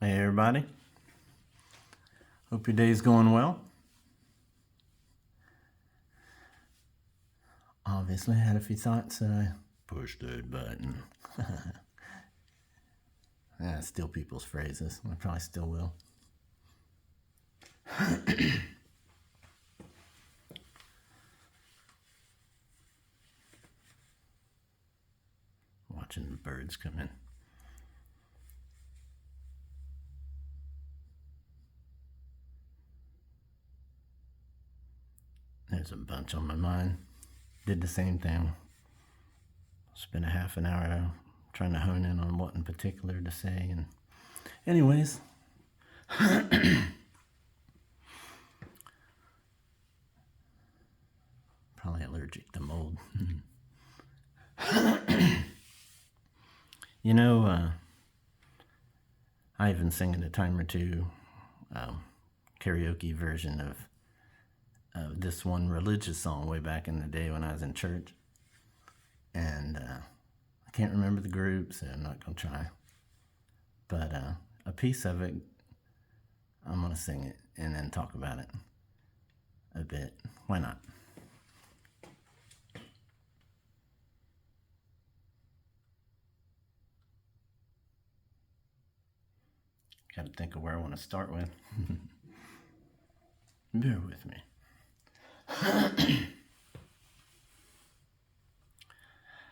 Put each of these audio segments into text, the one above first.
Hey everybody, hope your day's going well. Obviously I had a few thoughts that I pushed that button. I steal people's phrases. I probably still will. Watching the birds come in. There's a bunch on my mind. Did the same thing. Spent a half an hour trying to hone in on what in particular to say. And anyways, probably allergic to mold. You know, I even sing a time or two karaoke version of this one religious song way back in the day when I was in church. And I can't remember the group, so I'm not going to try. But a piece of it, I'm going to sing it and then talk about it a bit. Why not? Got to think of where I want to start with. Bear with me.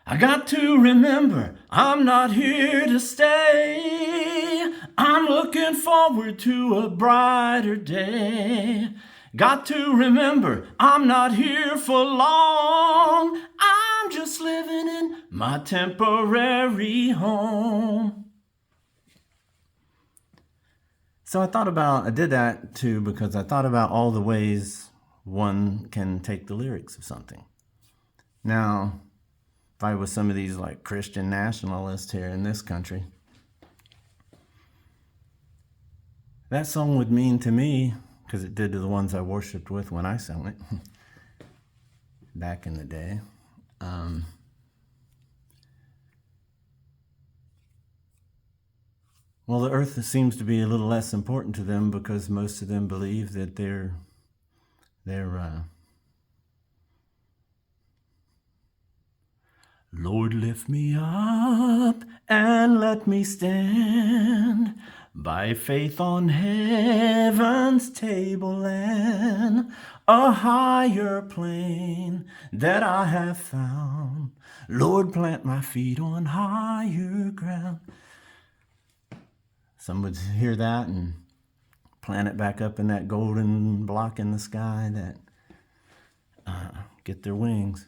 I got to remember, I'm not here to stay. I'm looking forward to a brighter day. Got to remember, I'm not here for long. I'm just living in my temporary home. So I did that too because I thought about all the ways one can take the lyrics of something. Now, if I was some of these like Christian nationalists here in this country, that song would mean to me, because it did to the ones I worshiped with when I sang it back in the day. Well, the earth seems to be a little less important to them because most of them believe that they're Lord, lift me up and let me stand by faith on heaven's tableland, a higher plane that I have found. Lord, plant my feet on higher ground. Some would hear that and plant it back up in that golden block in the sky that get their wings.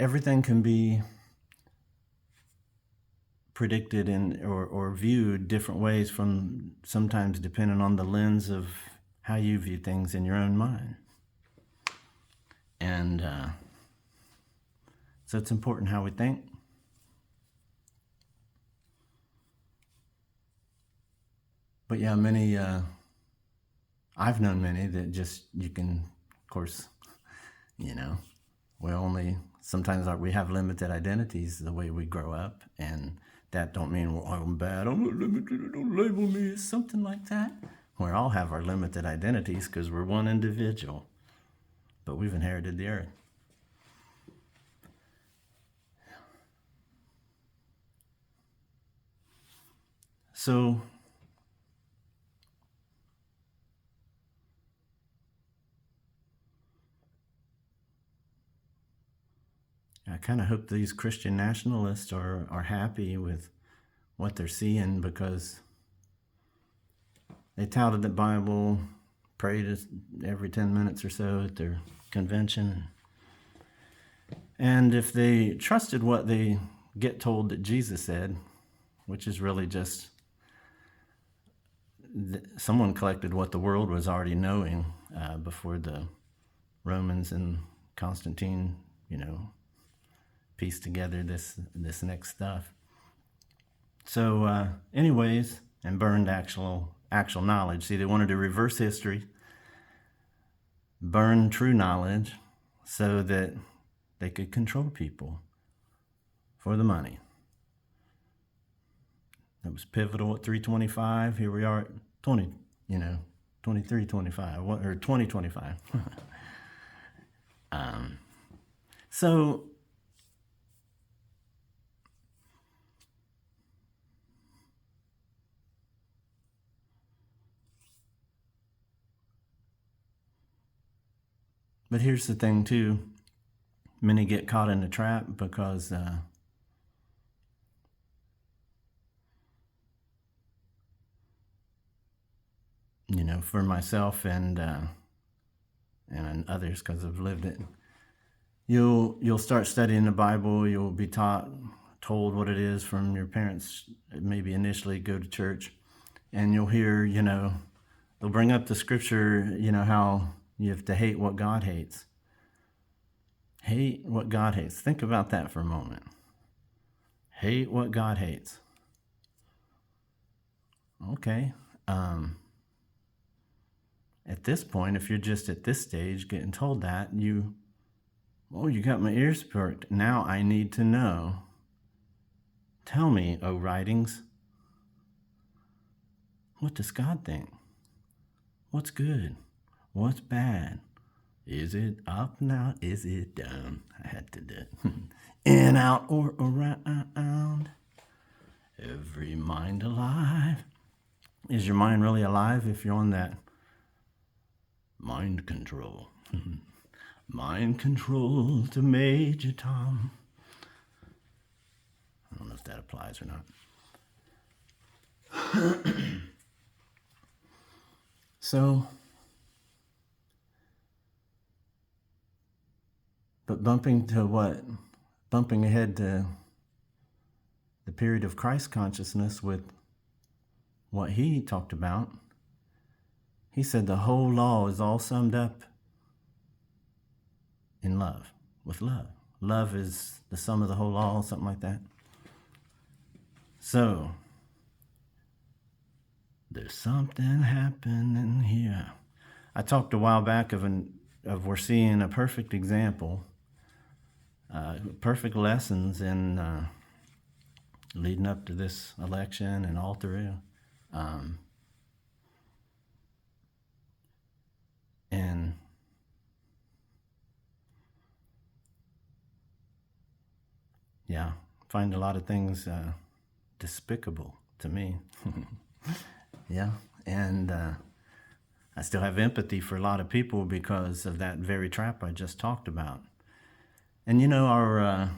Everything can be predicted or viewed different ways from sometimes depending on the lens of how you view things in your own mind. And so it's important how we think. But yeah, many, I've known many that just, you can, of course, sometimes we have limited identities the way we grow up, and that don't mean, well, I'm bad, I'm not limited, don't label me as something like that. We all have our limited identities because we're one individual, but we've inherited the earth. So I kind of hope these Christian nationalists are happy with what they're seeing, because they touted the Bible, prayed every 10 minutes or so at their convention. And if they trusted what they get told that Jesus said, which is really just someone collected what the world was already knowing before the Romans and Constantine, pieced together this next stuff. So anyways, and burned actual knowledge. See, they wanted to reverse history, burn true knowledge, so that they could control people for the money. was pivotal at 325. Here we are at 2325 or 2025. So but here's the thing too. Many get caught in the trap because for myself and others, because I've lived it, you'll start studying the Bible. You'll be told what it is from your parents. Maybe initially go to church, and you'll hear, they'll bring up the scripture, how you have to hate what God hates. Hate what God hates. Think about that for a moment. Hate what God hates. Okay. At this point, if you're just at this stage getting told that, you got my ears perked. Now I need to know. Tell me, O writings, what does God think? What's good? What's bad? Is it up now? Is it down? I had to do it. In, out, or around. Every mind alive. Is your mind really alive if you're on that mind control? Mind control to Major Tom. I don't know if that applies or not. So, but bumping ahead to the period of Christ consciousness with what he talked about, he said the whole law is all summed up in love, with love. Love is the sum of the whole law, something like that. So, there's something happening here. I talked a while back of we're seeing a perfect example, perfect lessons in leading up to this election and all through. And yeah, find a lot of things despicable to me. Yeah, and I still have empathy for a lot of people because of that very trap I just talked about. And our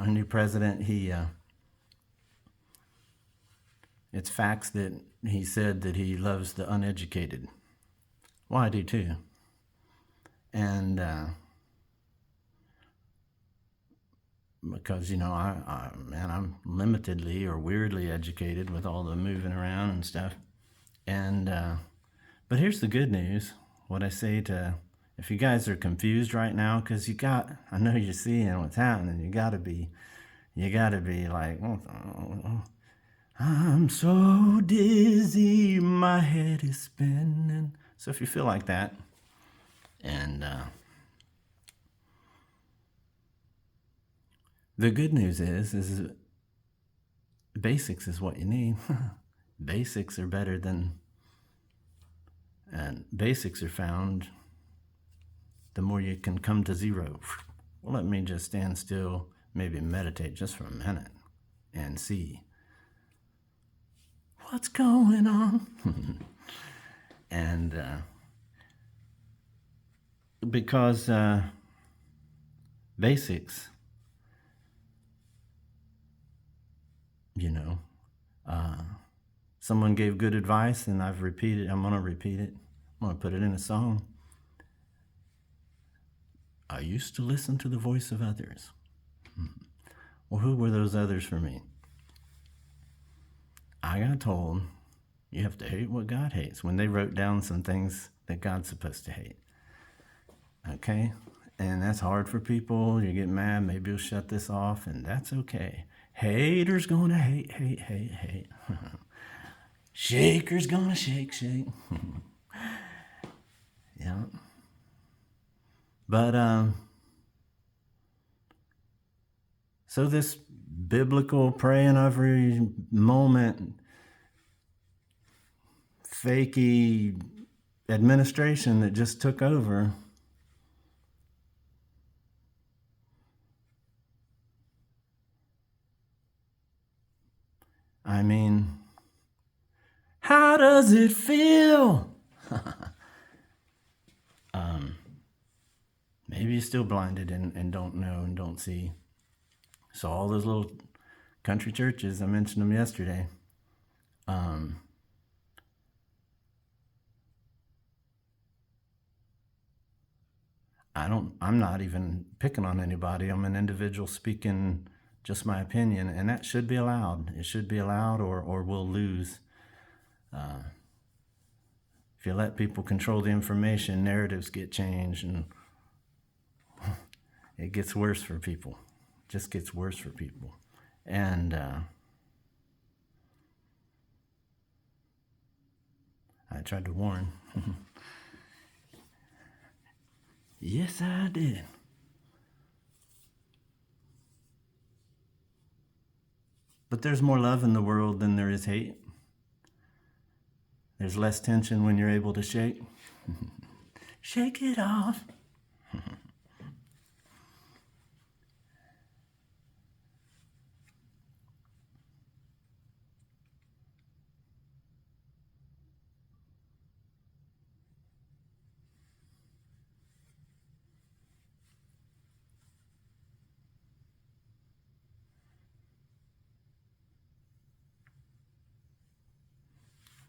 new president, it's facts that he said that he loves the uneducated. Well, I do too. And because, I'm limitedly or weirdly educated with all the moving around and stuff. And, but here's the good news. What I say if you guys are confused right now, because I know you're seeing what's happening, you gotta be like, I'm so dizzy, my head is spinning. So if you feel like that, and the good news is basics is what you need. Basics are better than, and basics are found the more you can come to zero. Well, let me just stand still, maybe meditate just for a minute and see what's going on. And because basics, someone gave good advice and I'm going to repeat it. I'm going to put it in a song. I used to listen to the voice of others. Well, who were those others for me? I got told you have to hate what God hates when they wrote down some things that God's supposed to hate. Okay? And that's hard for people. You get mad, maybe you'll shut this off, and that's okay. Haters gonna hate. Shaker's gonna shake. Yeah. But, so this biblical, praying every moment, fakey administration that just took over. I mean, how does it feel? Maybe you're still blinded and don't know and don't see. So all those little country churches, I mentioned them yesterday. I'm not even picking on anybody. I'm an individual speaking just my opinion, and that should be allowed. It should be allowed, or we'll lose. If you let people control the information, narratives get changed, and it gets worse for people. It just gets worse for people. And I tried to warn. Yes, I did. But there's more love in the world than there is hate. There's less tension when you're able to shake. Shake it off.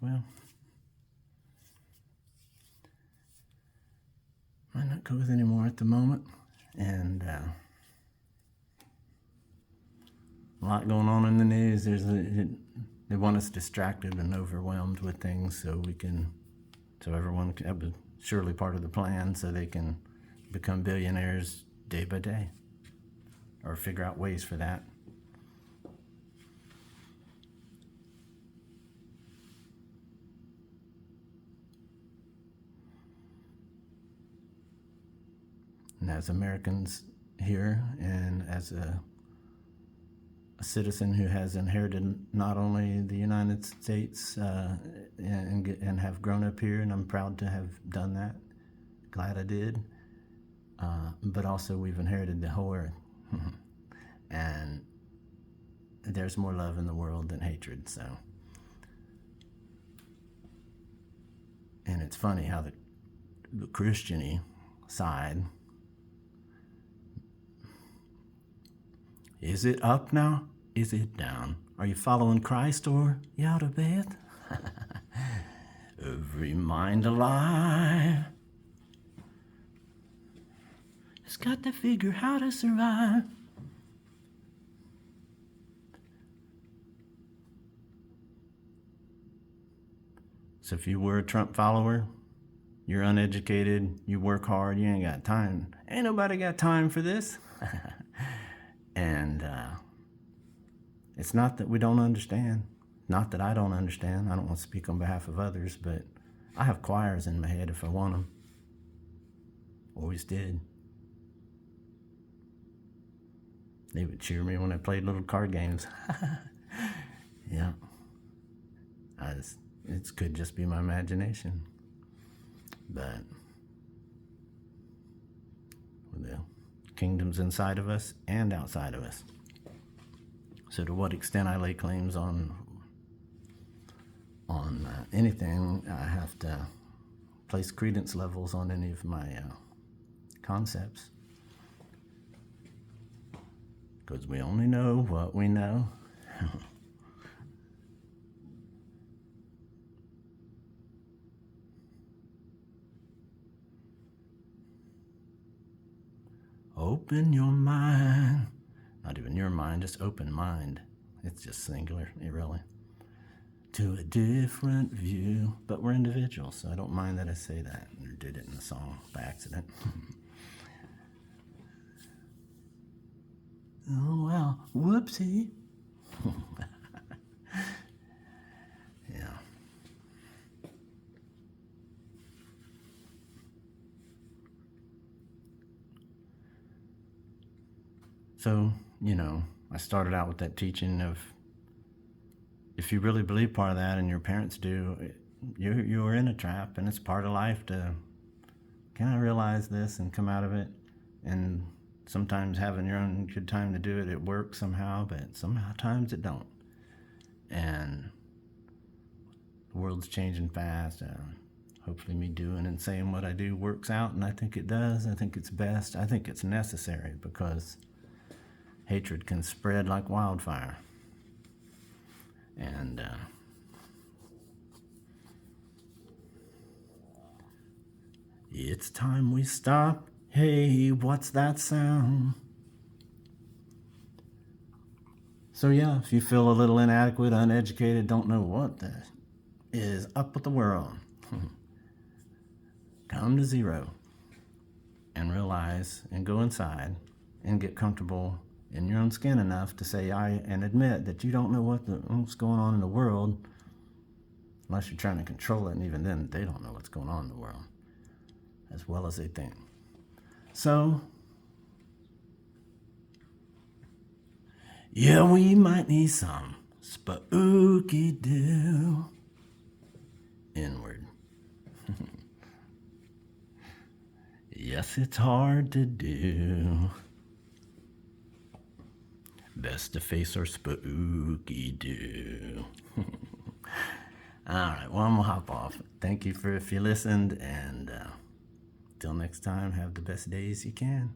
Well, might not go with anymore at the moment. And a lot going on in the news. They want us distracted and overwhelmed with things so everyone can, that was surely part of the plan, so they can become billionaires day by day or figure out ways for that. And as Americans here, and as a citizen who has inherited not only the United States and have grown up here, and I'm proud to have done that, glad I did, but also we've inherited the whole earth. And there's more love in the world than hatred. So, and it's funny how the Christian-y side, is it up now? Is it down? Are you following Christ, or you out of bed? Every mind alive has got to figure how to survive. So if you were a Trump follower, you're uneducated, you work hard, you ain't got time. Ain't nobody got time for this. And it's not that we don't understand. Not that I don't understand. I don't want to speak on behalf of others, but I have choirs in my head if I want them. Always did. They would cheer me when I played little card games. Yeah. It could just be my imagination. But the kingdom's inside of us and outside of us. So to what extent I lay claims on anything, I have to place credence levels on any of my concepts. Because we only know what we know. Open your mind. Not even your mind, just open mind. It's just singular, really. To a different view. But we're individuals, so I don't mind that I say that. Or did it in the song by accident. Oh, well, whoopsie. Yeah. So, I started out with that teaching of, if you really believe part of that, and your parents do, you're in a trap, and it's part of life to kind of realize this and come out of it. And sometimes having your own good time to do it, it works somehow, but sometimes it don't. And the world's changing fast. Hopefully me doing and saying what I do works out, and I think it does. I think it's best. I think it's necessary, because hatred can spread like wildfire. And it's time we stop. Hey, what's that sound? So yeah, if you feel a little inadequate, uneducated, don't know what is up with the world, come to zero and realize and go inside and get comfortable in your own skin enough to say and admit that you don't know what's going on in the world, unless you're trying to control it, and even then they don't know what's going on in the world as well as they think. So yeah, we might need some spooky do inward. Yes, it's hard to do. Best to face our spooky do. All right, well, I'm gonna hop off. Thank you if you listened, and till next time, have the best days you can.